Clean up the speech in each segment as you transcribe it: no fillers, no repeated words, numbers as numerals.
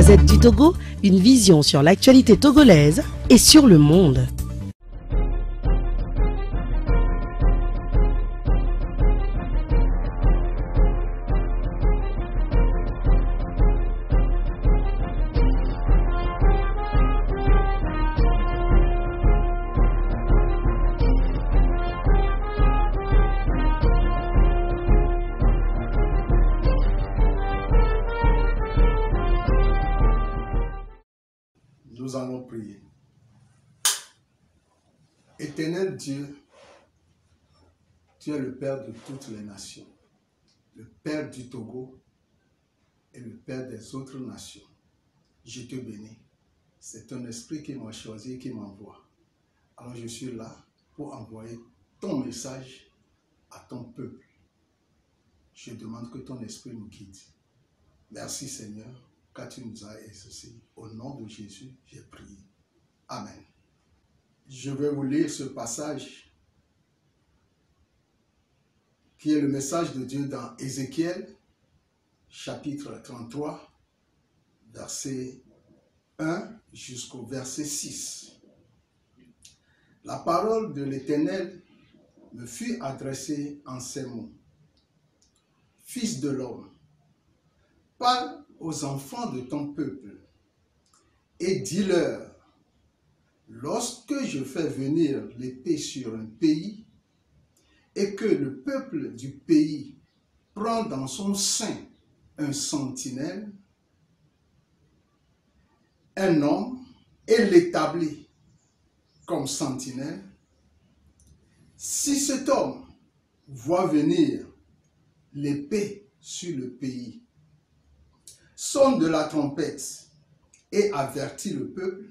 Gazette du Togo, une vision sur l'actualité togolaise et sur le monde. Nous allons prier. Éternel Dieu, tu es le Père de toutes les nations, le Père du Togo et le Père des autres nations. Je te bénis. C'est ton esprit qui m'a choisi et qui m'envoie. Alors je suis là pour envoyer ton message à ton peuple. Je demande que ton esprit nous guide. Merci Seigneur, car tu nous as exaucés. Au nom de Jésus, j'ai prié. Amen. Je vais vous lire ce passage qui est le message de Dieu dans Ézéchiel, chapitre 33, verset 1 jusqu'au verset 6. La parole de l'Éternel me fut adressée en ces mots. Fils de l'homme, parle aux enfants de ton peuple et dis-leur, lorsque je fais venir l'épée sur un pays et que le peuple du pays prend dans son sein un sentinelle, un homme, et l'établit comme sentinelle, si cet homme voit venir l'épée sur le pays, sonne de la trompette et avertit le peuple,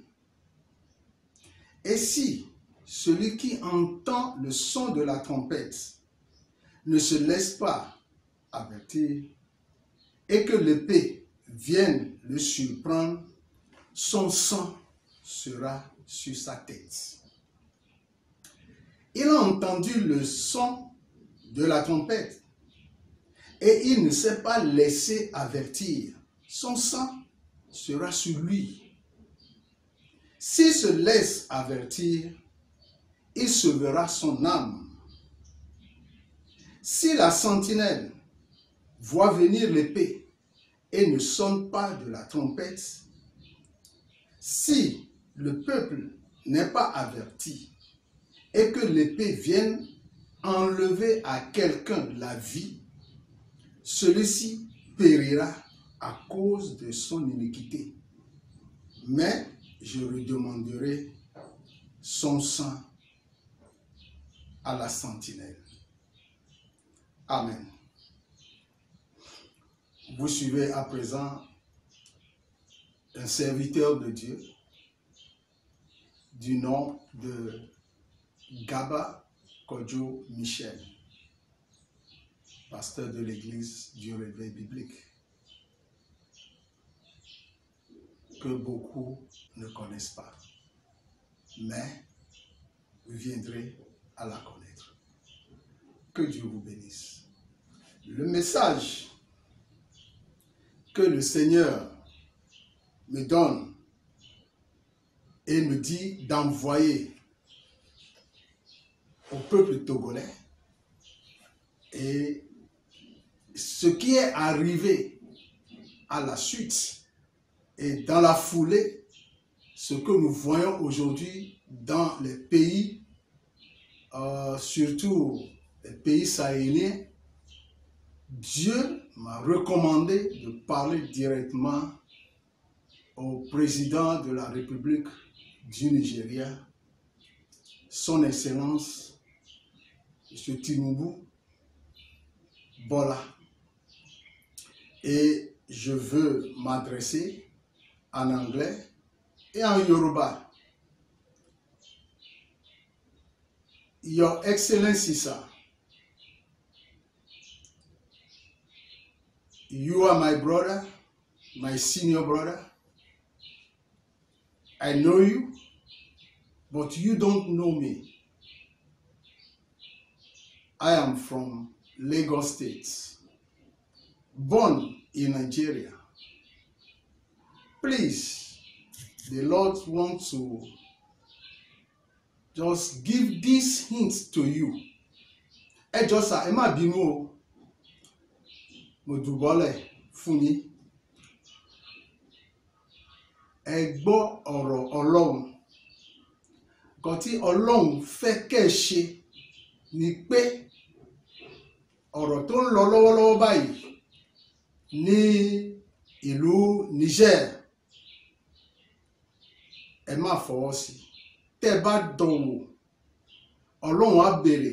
et si celui qui entend le son de la trompette ne se laisse pas avertir et que l'épée vienne le surprendre, son sang sera sur sa tête. Il a entendu le son de la trompette et il ne s'est pas laissé avertir. Son sang sera sur lui. S'il se laisse avertir, il sauvera son âme. Si la sentinelle voit venir l'épée et ne sonne pas de la trompette, si le peuple n'est pas averti et que l'épée vienne enlever à quelqu'un la vie, celui-ci périra à cause de son iniquité. Mais je redemanderai son sang à la sentinelle. Amen. Vous suivez à présent un serviteur de Dieu du nom de Gaba Kodjo Michel, pasteur de l'église du Réveil biblique, que beaucoup ne connaissent pas, mais vous viendrez à la connaître. Que Dieu vous bénisse. Le message que le Seigneur me donne et me dit d'envoyer au peuple togolais et ce qui est arrivé à la suite et dans la foulée, ce que nous voyons aujourd'hui dans les pays, surtout les pays sahéliens, Dieu m'a recommandé de parler directement au président de la République du Nigeria, son Excellence, M. Tinubu Bola. Et je veux m'adresser en anglais et en Yoruba. Your Excellency, sir, you are my brother, my senior brother. I know you, but you don't know me. I am from Lagos State, born in Nigeria. please, the Lord wants to just give this hint to you. Ẹ jọ̀ọ́ sà, ẹ má bínú o, mo dùbọ́lẹ̀ fún yín. Ẹ gbọ́ ọ̀rọ̀ Ọlọ́run. Nǹkan tí Ọlọ́run fẹ́ kẹ́ ẹ ṣe ni pé ọ̀rọ̀ tó ń lọ lọ́wọ́lọ́wọ́ báyìí ní ìlú Niger, ẹ má fọwọ́ sí. Tẹ́ bá dánwò, Ọlọ́run á béèrè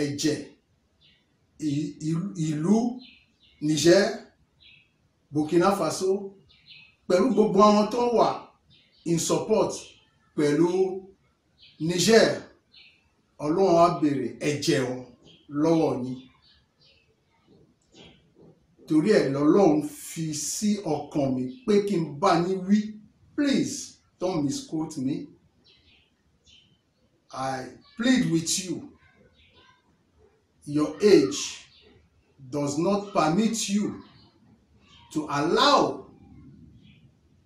ẹ̀jẹ̀ ìlú Niger, Burkina Faso, pẹ̀lú gbogbo àwọn tó wà in support pẹ̀lú Niger. Ọlọ́run á béèrè ẹ̀jẹ̀ wọn lọ́wọ́ yín. Torí ẹ̀ lọ́lọ́run fi sí ọkàn mi pé kí n bá yín wí. Please don't misquote me. I plead with you. Your age does not permit you to allow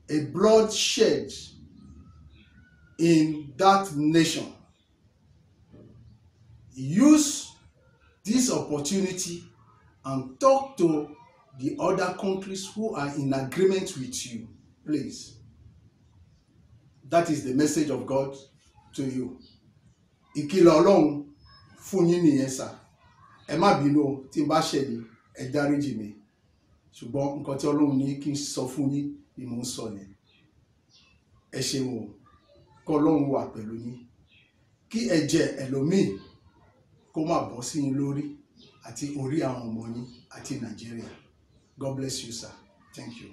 a bloodshed in that nation. Use this opportunity and talk to the other countries who are in agreement with you, please. That is the message of God to you. Ìkìlọ̀ Ọlọ́run fún yín nìyẹn sà. Ẹ má bínú o, tí n bá ṣẹ̀yìn, ẹ dáríjì mi. Ṣùgbọ́n nǹkan tí Ọlọ́run ní kí n sọ fún yín ni mò ń sọ yẹn. Ẹ ṣeun o, kí Ọlọ́run wà pẹ̀lú yín. Kí ẹ̀jẹ̀ ẹlòmíì kó má bọ́ sí yín lórí àti orí àwọn ọmọ yín àti Nàìjíríà. God bless you, sir. Thank you.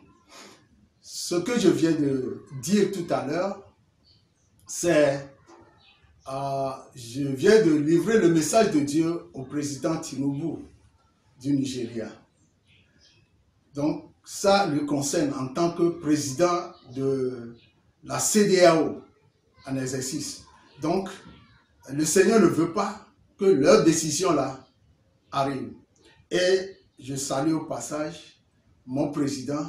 Ce que je viens de dire tout à l'heure, c'est je viens de livrer le message de Dieu au président Tinubu du Nigeria. Donc, ça le concerne en tant que président de la CEDEAO en exercice. Donc, le Seigneur ne veut pas que leur décision là arrive. Et je salue au passage mon président,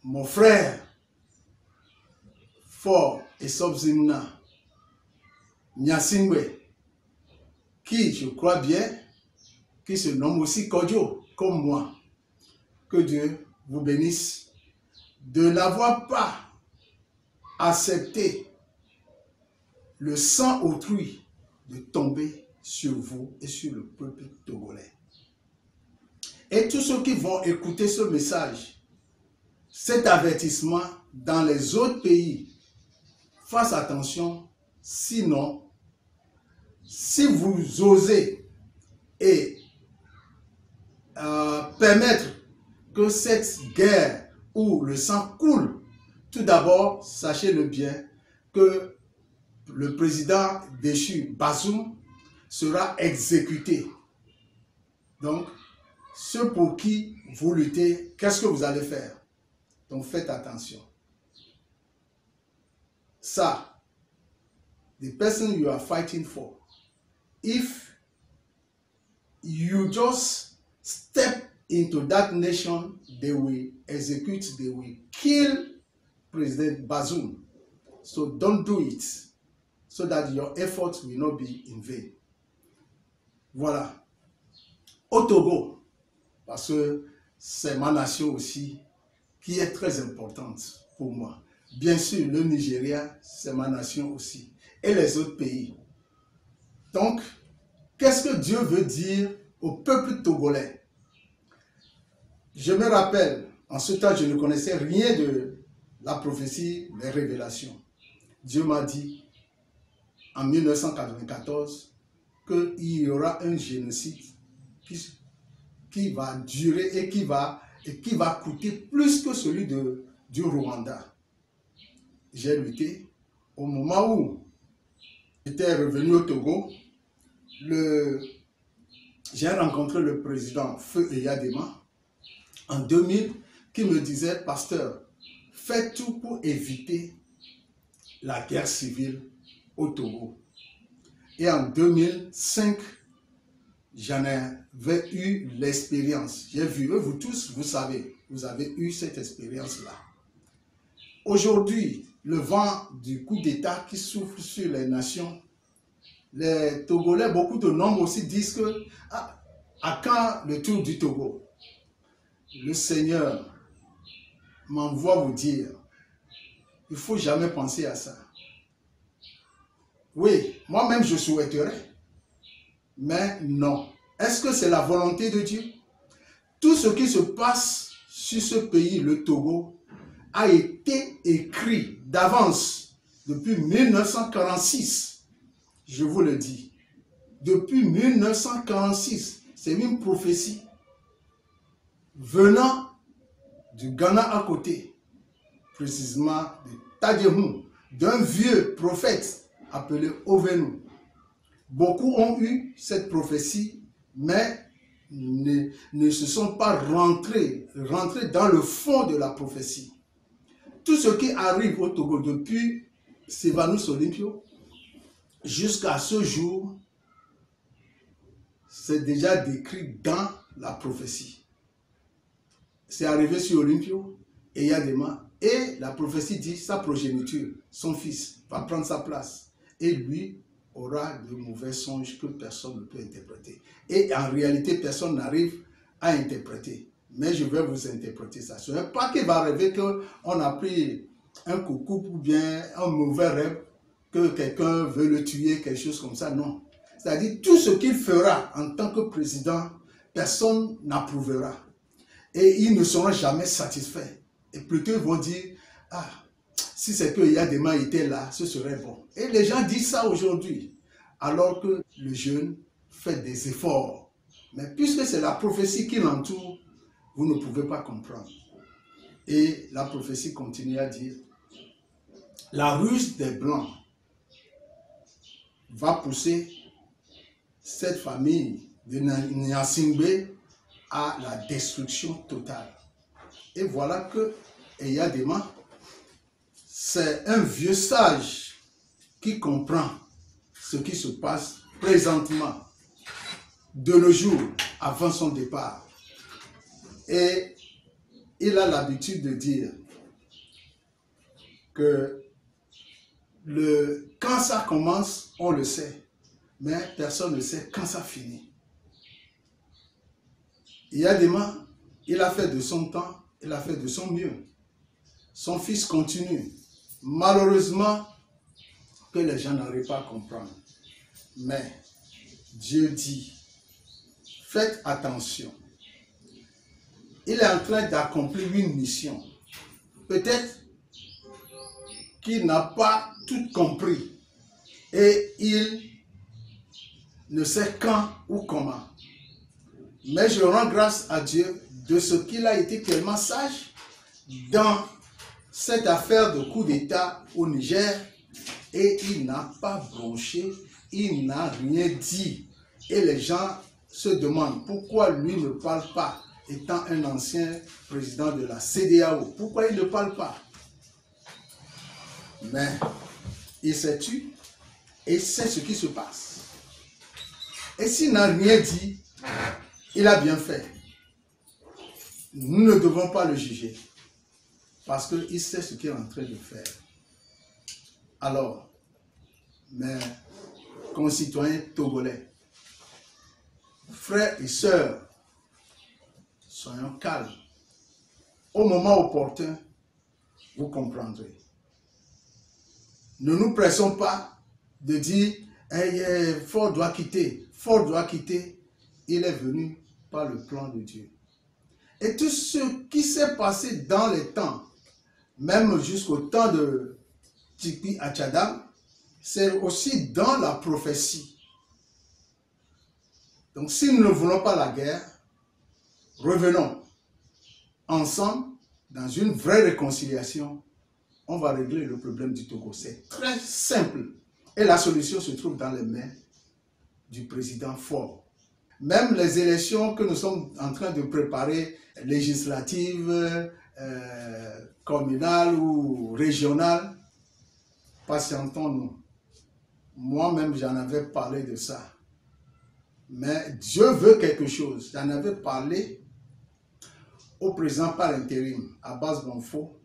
mon frère fort et Sobzimna Nyasingwe, qui, je crois bien, qui se nomme aussi Kodjo, comme moi. Que Dieu vous bénisse de n'avoir pas accepté le sang autrui de tomber sur vous et sur le peuple togolais. Et tous ceux qui vont écouter ce message, cet avertissement dans les autres pays, fassent attention, sinon, si vous osez et permettre que cette guerre où le sang coule, tout d'abord, sachez-le bien, que le président déchu, Bazoum, sera exécuté. Donc, ceux pour qui vous luttez, qu'est-ce que vous allez faire? Donc, faites attention. Ça, the person you are fighting for, if you just step into that nation, they will execute, they will kill President Bazoum. So don't do it, so that your efforts will not be in vain. Voilà. Au Togo, parce que c'est ma nation aussi qui est très importante pour moi. Bien sûr, le Nigeria, c'est ma nation aussi. Et les autres pays. Donc, qu'est-ce que Dieu veut dire au peuple togolais? Je me rappelle, en ce temps, je ne connaissais rien de la prophétie, les révélations. Dieu m'a dit, en 1994, qu'il y aura un génocide qui va durer et qui va coûter plus que celui du Rwanda. J'ai lutté. Au moment où j'étais revenu au Togo, j'ai rencontré le président Feu Eyadema en 2000 qui me disait, pasteur, faites tout pour éviter la guerre civile au Togo. Et en 2005, j'en avais eu l'expérience. J'ai vu, vous tous, vous savez, vous avez eu cette expérience-là. Aujourd'hui, le vent du coup d'État qui souffle sur les nations, les Togolais, beaucoup de nombres aussi disent que à quand le tour du Togo? Le Seigneur m'envoie vous dire, il ne faut jamais penser à ça. Oui, moi-même je souhaiterais, mais non. Est-ce que c'est la volonté de Dieu? Tout ce qui se passe sur ce pays, le Togo, a été écrit d'avance depuis 1946. Je vous le dis. Depuis 1946, c'est une prophétie venant du Ghana à côté, précisément de Tadjemou, d'un vieux prophète appelé Ovenu. Beaucoup ont eu cette prophétie, mais ne se sont pas rentrés dans le fond de la prophétie. Tout ce qui arrive au Togo depuis Sylvanus Olympio jusqu'à ce jour, c'est déjà décrit dans la prophétie. C'est arrivé sur Olympio et Yadema, et la prophétie dit sa progéniture, son fils, va prendre sa place. Et lui aura de mauvais songes que personne ne peut interpréter. Et en réalité, personne n'arrive à interpréter. Mais je vais vous interpréter ça. Ce n'est pas qu'il va rêver qu'on a pris un coucou ou bien un mauvais rêve, que quelqu'un veut le tuer, quelque chose comme ça. Non. C'est-à-dire, tout ce qu'il fera en tant que président, personne n'approuvera. Et ils ne seront jamais satisfaits. Et plutôt, ils vont dire, ah, si c'est que Yadema était là, ce serait bon. Et les gens disent ça aujourd'hui, alors que le jeune fait des efforts. Mais puisque c'est la prophétie qui l'entoure, vous ne pouvez pas comprendre. Et la prophétie continue à dire, la ruse des Blancs va pousser cette famille de Nyasingbe à la destruction totale. Et voilà que Eyadema, c'est un vieux sage qui comprend ce qui se passe présentement, de nos jours, avant son départ. Et il a l'habitude de dire que quand ça commence, on le sait, mais personne ne sait quand ça finit. Yadema, il a fait de son temps, il a fait de son mieux. Son fils continue. Malheureusement, que les gens n'arrivent pas à comprendre. Mais Dieu dit, faites attention. Il est en train d'accomplir une mission. Peut-être qu'il n'a pas tout compris. Et il ne sait quand ou comment. Mais je rends grâce à Dieu de ce qu'il a été tellement sage dans cette affaire de coup d'État au Niger, et il n'a pas bronché, il n'a rien dit. Et les gens se demandent pourquoi lui ne parle pas, étant un ancien président de la CEDEAO. Pourquoi il ne parle pas? Mais il s'est tué et c'est ce qui se passe. Et s'il n'a rien dit, il a bien fait. Nous ne devons pas le juger parce qu'il sait ce qu'il est en train de faire. Alors, mes concitoyens togolais, frères et sœurs, soyons calmes. Au moment opportun, vous comprendrez. Ne nous pressons pas de dire hey, Ford doit quitter. Ford doit quitter. Il est venu par le plan de Dieu. Et tout ce qui s'est passé dans les temps, même jusqu'au temps de Tipi Achadam, c'est aussi dans la prophétie. Donc si nous ne voulons pas la guerre, revenons ensemble dans une vraie réconciliation. On va régler le problème du Togo. C'est très simple. Et la solution se trouve dans les mains du président Faure. Même les élections que nous sommes en train de préparer, législatives, communales ou régionales, patientons-nous. Moi-même, j'en avais parlé de ça. Mais Dieu veut quelque chose. J'en avais parlé au président par intérim, Abbas Bonfo,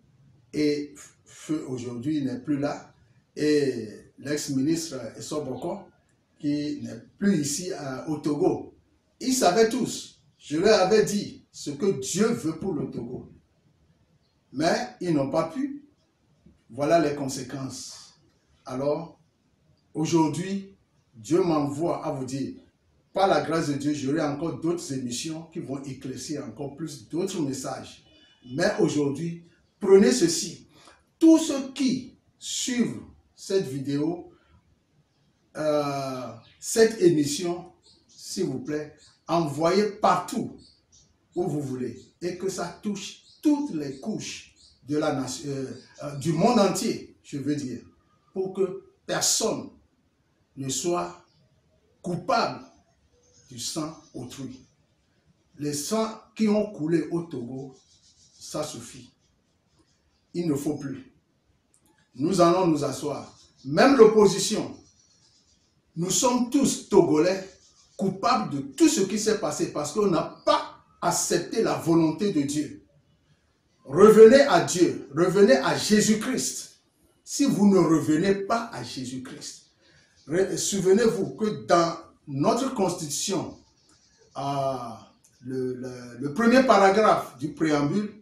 et Feu aujourd'hui n'est plus là, et l'ex-ministre Essoboko, qui n'est plus ici au Togo. Ils savaient tous, je leur avais dit ce que Dieu veut pour le Togo. Mais ils n'ont pas pu. Voilà les conséquences. Alors, aujourd'hui, Dieu m'envoie à vous dire, par la grâce de Dieu, j'aurai encore d'autres émissions qui vont éclaircir encore plus d'autres messages. Mais aujourd'hui, prenez ceci. Tous ceux qui suivent cette vidéo, cette émission, s'il vous plaît, envoyez partout où vous voulez et que ça touche toutes les couches de la nation, du monde entier, je veux dire, pour que personne ne soit coupable du sang autrui. Les sangs qui ont coulé au Togo, ça suffit. Il ne faut plus. Nous allons nous asseoir. Même l'opposition, nous sommes tous Togolais coupables de tout ce qui s'est passé parce qu'on n'a pas accepté la volonté de Dieu. Revenez à Dieu, revenez à Jésus-Christ. Si vous ne revenez pas à Jésus-Christ, souvenez-vous que dans notre constitution, le premier paragraphe du préambule,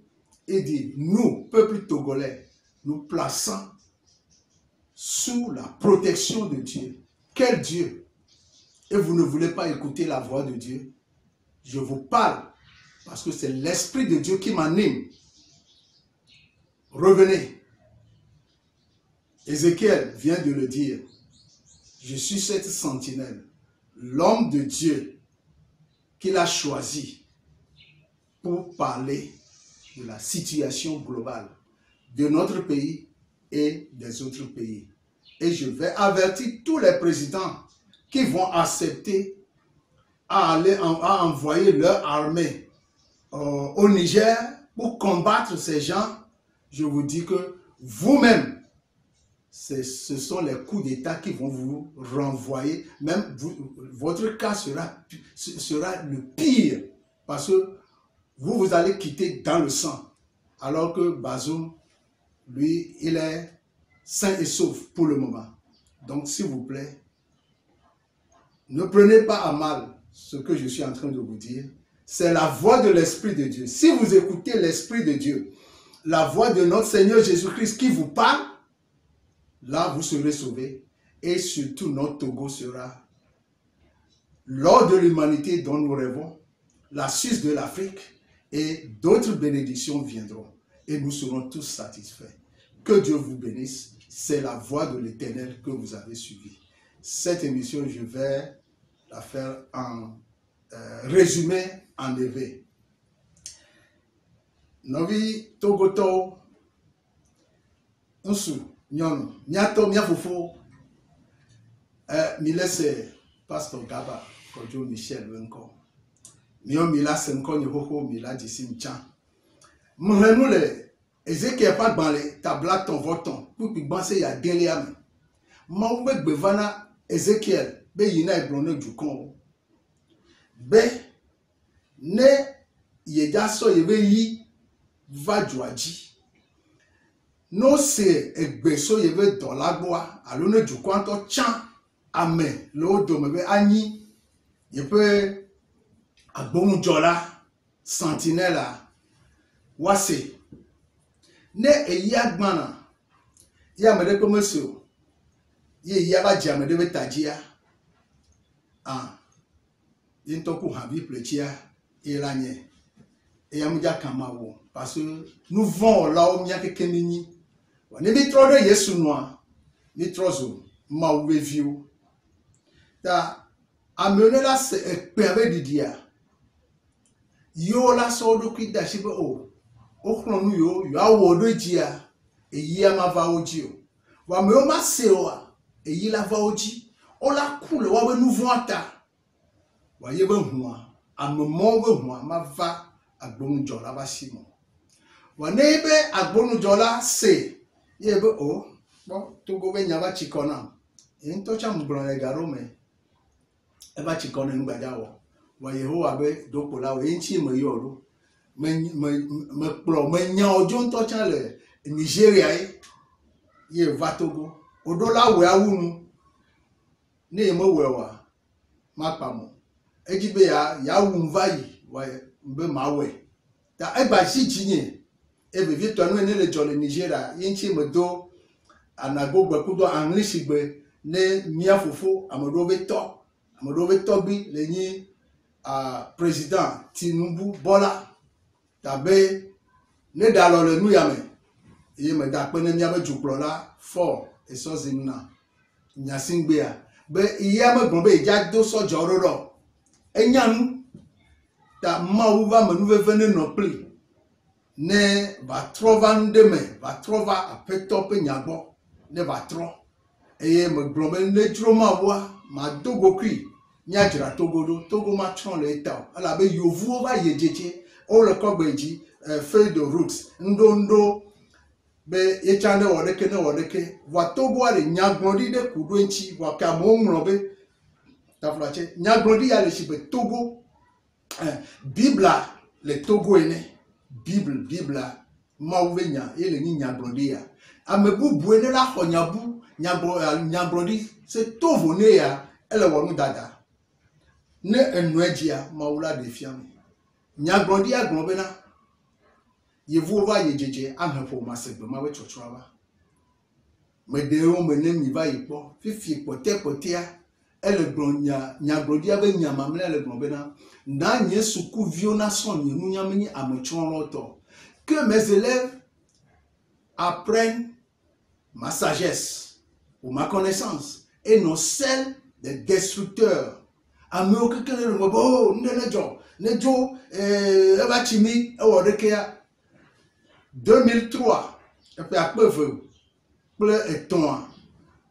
il dit, nous, peuple togolais, nous plaçons sous la protection de Dieu. Quel Dieu? Et vous ne voulez pas écouter la voix de Dieu? Je vous parle parce que c'est l'Esprit de Dieu qui m'anime. Revenez. Ézéchiel vient de le dire. Je suis cette sentinelle, l'homme de Dieu qu'il a choisi pour parler de la situation globale de notre pays et des autres pays. Et je vais avertir tous les présidents qui vont accepter à envoyer leur armée au Niger pour combattre ces gens. Je vous dis que vous-même, ce sont les coups d'État qui vont vous renvoyer. Même votre cas sera le pire parce que vous allez quitter dans le sang. Alors que Bazoum, lui, il est sain et sauf pour le moment. Donc, s'il vous plaît, ne prenez pas à mal ce que je suis en train de vous dire. C'est la voix de l'Esprit de Dieu. Si vous écoutez l'Esprit de Dieu, la voix de notre Seigneur Jésus-Christ qui vous parle, là, vous serez sauvés. Et surtout, notre Togo sera l'or de l'humanité dont nous rêvons, la Suisse de l'Afrique, et d'autres bénédictions viendront. Et nous serons tous satisfaits. Que Dieu vous bénisse. C'est la voix de l'Éternel que vous avez suivie. Cette émission, je vais la faire en résumé enlevé. Novi Togoto, Nsu, Nyono, Nyato, Nyafofo, Milese, Pastor Gaba, Kojo Michel Wenko. Mio Mila Senko Nyoho, Mila Jisim Chan. Mourenule, Ezekiel pas dans les tablettes ton voton, pour que banser ya délé. Mouwe Bevana, Ezekiel, be yina ebroné du con. Be, ne, yeja so yebe yi, va joaji. No se egbeso yebe dans la bois, alone du kwanto chan, amen, lo domebe ani, yepe, agbonu jola, sentinelle, wase. Ne eyagmana, ya mede komeso, ye yaba jamede betajia, Yentoku habi plechia, elanye, et yamuja kamawo, parce que nous vont là où mia kekenini. Ne bitro de Yesu noa, ni trozo, ma review. Ta, amener là c'est permet de dire. Yo la so do kwida shibe o. Okronu yo awodo dia, e yi ama va oji o. Wa me o ma se o e yi la va oji. O la coule wa we nouveau ata. Wa ye be hua, amemo we hua ma va agbonu jola ba simo. Wa nebe agbonu jola se ye be o bon Togo be nyaba chikona. En to cha mgbron le garome. e va chi kono ngbaja wo wa Yehowa be dokola wo enchi me yoro me kplo me nya ojo nto chan le Nigeria ye va Togo odola we awunu ne mo we wa mapamo ejibe ya wu vai wa mbe mawe ta egba si jinye e be vi to anu ne le jole Nigeria enchi me do anago gbe kudo English gbe ne mia fofo amodo be to bi le yin président Tinubu Bola tabe ne dalo le nu yame e me da pe ne mia be juklo la for eso zinna nyasingbe a be iya me gbon be ja do sojo roro enyanu ta ma uva manu veve no pli ne va trova ndeme va trova apeto pe nyagbo ne va tro eye me gbon be ne dro ma wa ma dogo kri nya jira Togo ma tron le ta ala be yovu va yejeje o le kogbeji feuille de route ndo be yechande wodeke wa Togo ale nyagbodi de kudo nchi wa ka mo nrobe ta flache nyagbodi ale shi be Togo bibla le Togo ene bibla ma uvenya ele ni nyagbodi ya amebu buene la khonyabu nyagbodi se tovo ne ya ele wonu dada ne enwejia maula de fiam nyagbodi agbon na yevu va yejeje anhefo masegbe ma we chochoaba medeo menemi va ipo fifi potea ele gbon nyagbodi ave nyamamle ele gbon na nye suku viona son nye nunyamni amechon loto que mes élèves apprennent ma sagesse ou ma connaissance et non celle des destructeurs. Ameo kekele no bo nejo eba chimi e wodeke ya 2003 e pe apeve ple eton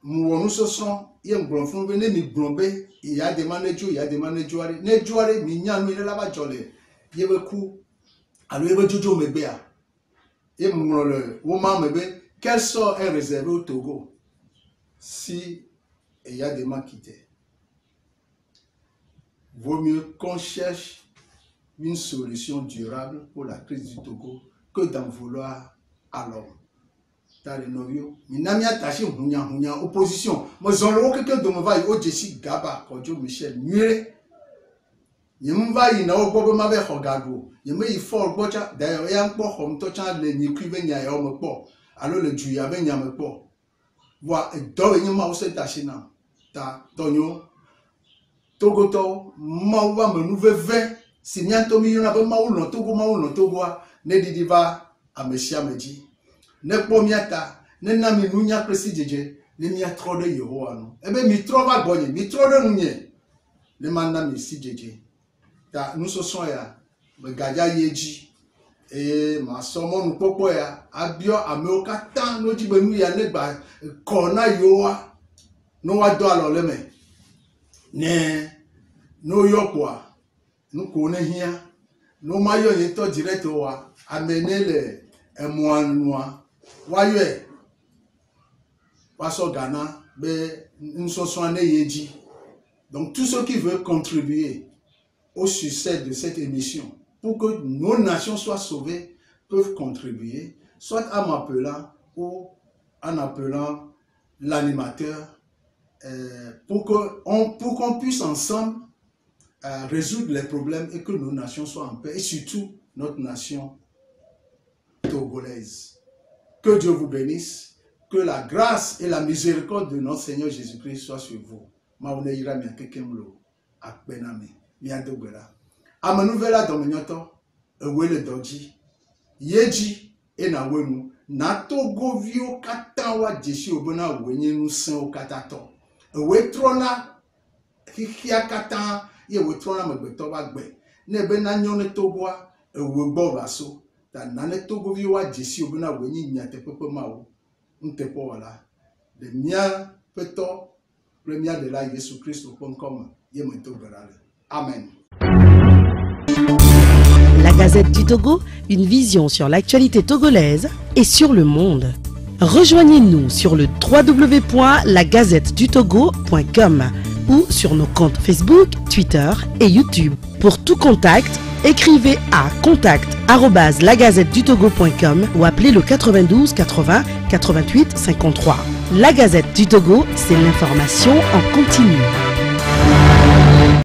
mu wonu soson ye ngbronfun be ne mi gbronbe ya de manager ari nejuare mi nyanu ile la ba jole ye be ku alo ye be jojo mebe a ye mu le wo ma mebe quel sort est réservé au Togo si il y a des gens quittés. Vaut mieux qu'on cherche une solution durable pour la crise du Togo que d'en vouloir à l'homme. T'as les novios. Minami attaché hunya opposition. Moi j'en ai quelqu'un de me va au Jessi Gaba, Kodjo Michel Mure. Yemva ina ogbo ma be hogado. Yeme ifo ogbocha d'ailleurs ya npo hom to chan le ni krive nya ya o me po. Alo le ju ya be nya me po. Wa do yin ma o se tashina. Ta tonyo Togoto mawa menu veve si nyanto mi yona be mawulo Togo ne didiva amesia meji ne pomiata ne na mi nunya presijeje ne mi atro de Yehowa no ebe mi trova bonye mi tro de nunye ne manna mi sijeje ta nu so so ya be gaja yeji ma somo nu popo ya abio ameoka tan no jibe nu ya ne gba kona yowa no wa do alo leme ne no yokwa no ko ne hia no mayo ye to direct wa amenele emwanwa waye paso Ghana be nsoso ane yeji. Donc tous ceux qui veulent contribuer au succès de cette émission pour que nos nations soient sauvées peuvent contribuer soit en m'appelant ou en appelant l'animateur pour qu'on puisse ensemble résoudre les problèmes et que nos nations soient en paix, et surtout notre nation togolaise. Que Dieu vous bénisse, que la grâce et la miséricorde de notre Seigneur Jésus-Christ soient sur vous. Maouneira mi akekemlo akbenami mi adobera. Amanovela dominyoto ewele doji yeji ena wenu na Togo vio katawa jeshi obona wenye nusen okatato. Ewe trona hikia kata ye we trona megbeto bagbe. Nebe na nyone Togoa ewe bobaso. Ta nane Togo vio wa jeshi obona wenye nyate pepe mao. Ntepo wala. De mia peto premier de la Jésus-Christ.com. Amen. La Gazette du Togo, une vision sur l'actualité togolaise et sur le monde. Rejoignez-nous sur le www.lagazettedutogo.com. ou sur nos comptes Facebook, Twitter et YouTube. Pour tout contact, écrivez à contact@lagazettedutogo.com ou appelez le 92 80 88 53. La Gazette du Togo, c'est l'information en continu.